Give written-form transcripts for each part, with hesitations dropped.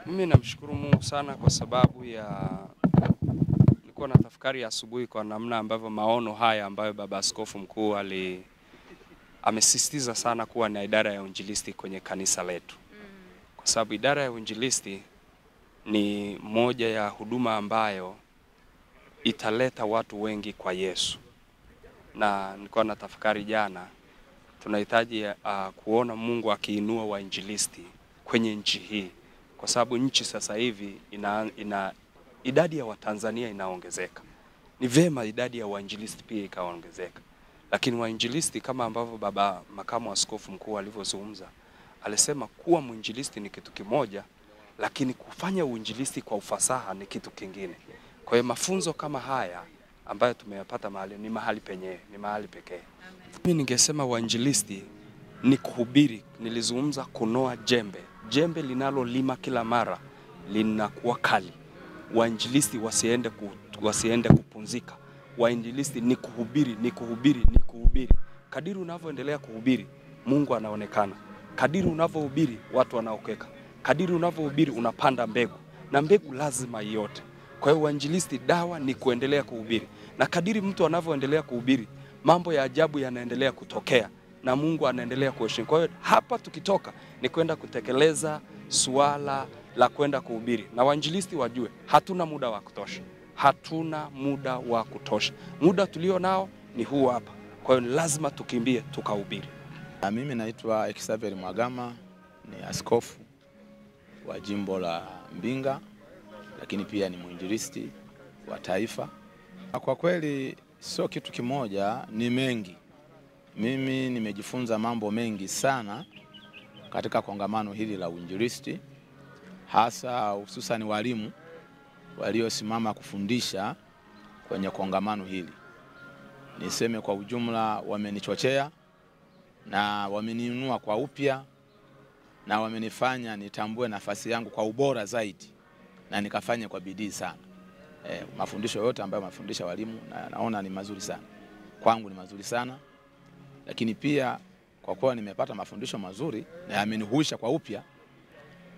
Mimi namshukuru Mungu sana kwa sababu ya nilikuwa na tafakari ya asubuhi kwa namna ambavyo maono haya ambayo baba askofu mkuu amesisitiza sana kuwa na idara ya uinjilisti kwenye kanisa letu. Kwa sababu idara ya uinjilisti ni moja ya huduma ambayo italeta watu wengi kwa Yesu. Na nilikuwa na tafakari jana, tunahitaji kuona Mungu akiinua wainjilisti kwenye nchi hii. Kwa sababu nchi sasa hivi idadi ya Watanzania inaongezeka. Ni vema idadi ya wainjilisti pia ikaongezeka. Lakini wainjilisti kama ambavyo baba makamu askofu mkuu alivyozungumza, alisema kuwa mwinjilisti ni kitu kimoja, lakini kufanya uinjilisti kwa ufasaha ni kitu kingine. Kwa hiyo mafunzo kama haya ambayo tumeyapata mahali ni mahali penyewe, ni mahali pekee. Mimi ningesema wainjilisti ni kuhubiri. Nilizungumza kunoa jembe. Jembe linalolima kila mara linakuwa kali. Wainjilisti wasiende kupumzika. Wainjilisti ni kuhubiri, ni kuhubiri, ni kuhubiri. Kadiri unavyoendelea kuhubiri, Mungu anaonekana. Kadiri unavyohubiri, watu wanaokeka. Kadiri unavyohubiri, unapanda mbegu. Na mbegu lazima iote. Kwa hiyo wainjilisti dawa ni kuendelea kuhubiri. Na kadiri mtu anavyoendelea kuhubiri, mambo ya ajabu yanaendelea kutokea na Mungu anaendelea kuheshimu. Kwa hiyo hapa tukitoka ni kwenda kutekeleza suala la kwenda kuhubiri. Na wainjilisti wajue, hatuna muda wa kutosha. Hatuna muda wa kutosha. Muda tulio nao ni huu hapa. Kwa hiyo lazima tukimbie tukahubiri. Mimi naitwa Xavier Mwagama, ni askofu wa jimbo la Mbinga, lakini pia ni mwinjilisti wa taifa. Kwa kweli sio kitu kimoja, ni mengi. Mimi nimejifunza mambo mengi sana katika kongamano hili la uinjilisti, hasa hususan walimu waliosimama kufundisha kwenye kongamano hili. Niseme kwa ujumla wamenichochea na wameniinua kwa upya na wamenifanya nitambue nafasi yangu kwa ubora zaidi na nikafanya kwa bidii sana. Mafundisho yote ambayo mafundisha walimu naona ni mazuri sana. Kwangu ni mazuri sana. Lakini pia kwa kuwa nimepata mafundisho mazuri na yamenihuisha kwa upya,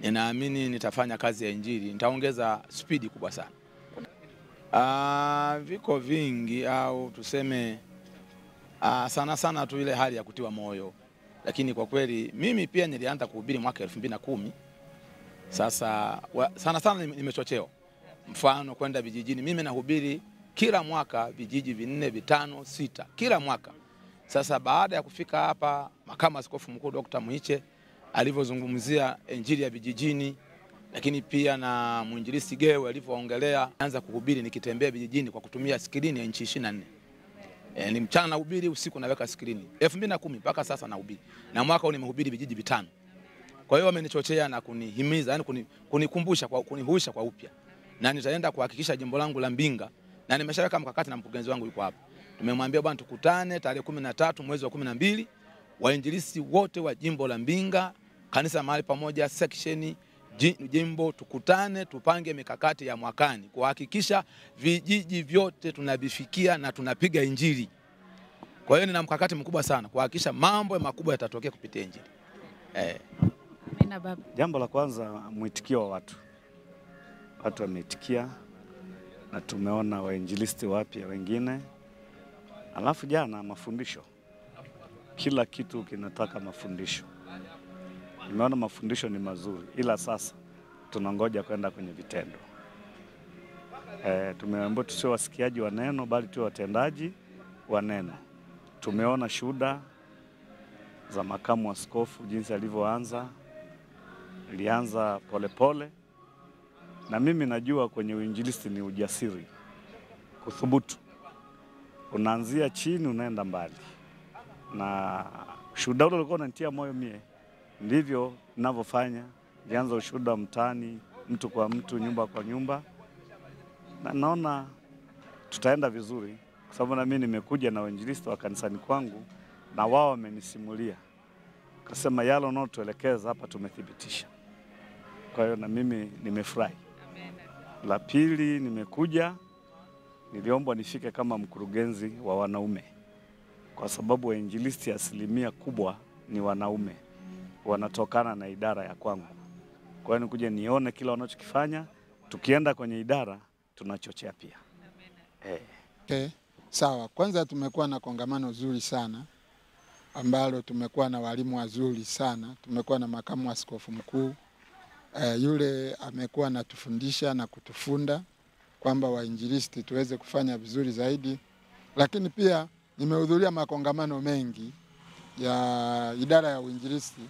ninaamini nitafanya kazi ya injili, nitaongeza spidi kubwa sana. Viko vingi au tuseme sana sana tu ile hali ya kutiwa moyo. Lakini kwa kweli mimi pia nilianza kuhubiri mwaka 2010. Sasa sana sana nimechochewa. Mfano kwenda vijijini, mimi nahubiri kila mwaka vijiji 4, 5, 6 kila mwaka. Sasa baada ya kufika hapa, makamu askofu mkuu Dr. Muiche alivyozungumzia injili ya vijijini, lakini pia na mwinjilisti Gewe alivyoongelea, anza kuhubiri nikitembea vijijini kwa kutumia skrini ya inchi 24. Ni mchana nahubiri, usiku naweka skrini. 2010 mpaka sasa nahubiri. Na mwaka huu nimehubiri vijiji 5. Kwa hiyo wamenichochea na kunihimiza, yani kunikumbusha, kunihuisha kwa upya. Na nitaenda kuhakikisha jimbo langu la Mbinga, na nimeshaweka mkakati na mkurugenzi wangu yuko hapa. Tumemwambia bwana tukutane tarehe 13 mwezi wa 12, wainjilisti wote wa jimbo la Mbinga, kanisa mahali pamoja, section jimbo, tukutane tupange mikakati ya mwakani kuhakikisha vijiji vyote tunavifikia na tunapiga injili. Kwa hiyo nina mkakati mkubwa sana kuhakikisha mambo makubwa yatatokea kupitia injili. Jambo la kwanza, mwitikio wa watu. Watu wameitikia na tumeona wainjilisti wapya wengine. Alafu jana mafundisho. Kila kitu kinataka mafundisho. Nimeona mafundisho ni mazuri, ila sasa tunangoja kwenda kwenye vitendo. Tumeambiwa tusio wasikiaji wa neno bali tuwe watendaji wa neno. Tumeona shuhuda za makamu askofu jinsi alivyoanza. Ilianza polepole. Na mimi najua kwenye uinjilisti ni ujasiri. Kuthubutu. Unaanzia chini unaenda mbali. Na shuhuda ule ulikuwa unanitia moyo mie. Ndivyo ninavyofanya. Nilianza ushuhuda mtaani, mtu kwa mtu, nyumba kwa nyumba. Na naona tutaenda vizuri. Kwa sababu na mimi nimekuja na wainjilisti wa kanisani kwangu na wao wamenisimulia. Kasema yale unaotuelekeza hapa tumethibitisha. Kwa hiyo na mimi nimefurahi. La pili, nimekuja, niliombwa nifike kama mkurugenzi wa wanaume. Kwa sababu wainjilisti 1% kubwa ni wanaume. Wanatokana na idara ya kwangu. Kwa hiyo nikuje nione kila wanachokifanya, tukienda kwenye idara tunachochea pia. Okay. Sawa, kwanza tumekuwa na kongamano zuri sana ambalo tumekuwa na walimu wazuri sana. Tumekuwa na makamu askofu mkuu yule amekuwa anatufundisha na kutufunda kwamba wainjilisti tuweze kufanya vizuri zaidi. Lakini pia nimehudhuria makongamano mengi ya idara ya uinjilisti,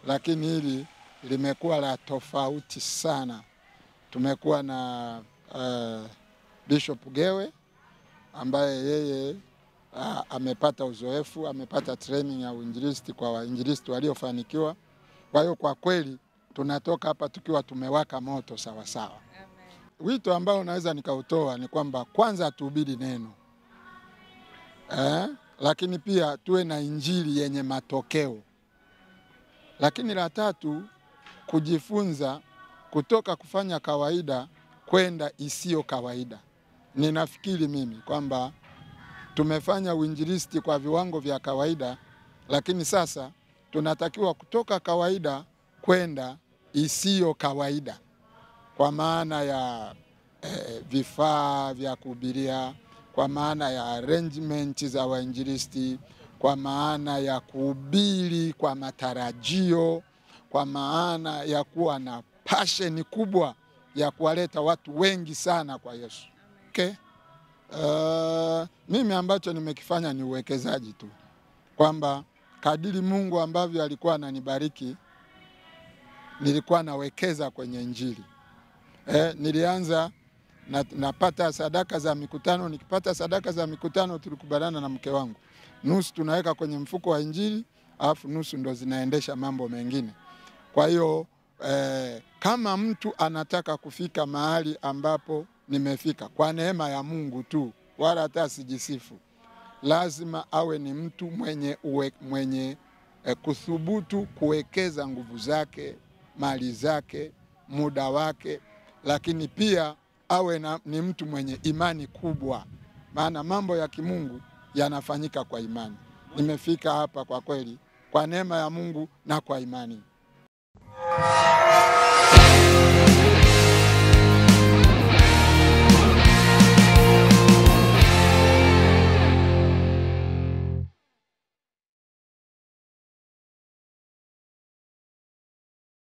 lakini hili limekuwa la tofauti sana. Tumekuwa na Bishop Gewe ambaye yeye amepata uzoefu, amepata training ya uinjilisti kwa wainjilisti waliofanikiwa. Kwa hiyo kwa kweli tunatoka hapa tukiwa tumewaka moto sawa sawa. Wito ambao naweza nikautoa ni kwamba kwanza tuhubiri neno. Lakini pia tuwe na injili yenye matokeo. Lakini la tatu, kujifunza kutoka kufanya kawaida kwenda isiyo kawaida. Ninafikiri mimi kwamba tumefanya uinjilisti kwa viwango vya kawaida, lakini sasa tunatakiwa kutoka kawaida kwenda isiyo kawaida, kwa maana ya vifaa vya kuhubiria, kwa maana ya arrangement za wainjilisti, kwa maana ya kuhubiri kwa matarajio, kwa maana ya kuwa na passion kubwa ya kuwaleta watu wengi sana kwa Yesu. Okay. Mimi ambacho nimekifanya ni uwekezaji tu, kwamba kadiri Mungu ambavyo alikuwa ananibariki nilikuwa nawekeza kwenye injili. Nilianza napata sadaka za mikutano. Nikipata sadaka za mikutano tulikubaliana na mke wangu, nusu tunaweka kwenye mfuko wa injili, alafu nusu ndo zinaendesha mambo mengine. Kwa hiyo kama mtu anataka kufika mahali ambapo nimefika kwa neema ya Mungu tu, wala hata sijisifu, lazima awe ni mtu mwenye kuthubutu kuwekeza nguvu zake, mali zake, muda wake, lakini pia awe ni mtu mwenye imani kubwa, maana mambo ya kimungu yanafanyika kwa imani. Nimefika hapa kwa kweli kwa neema ya Mungu na kwa imani.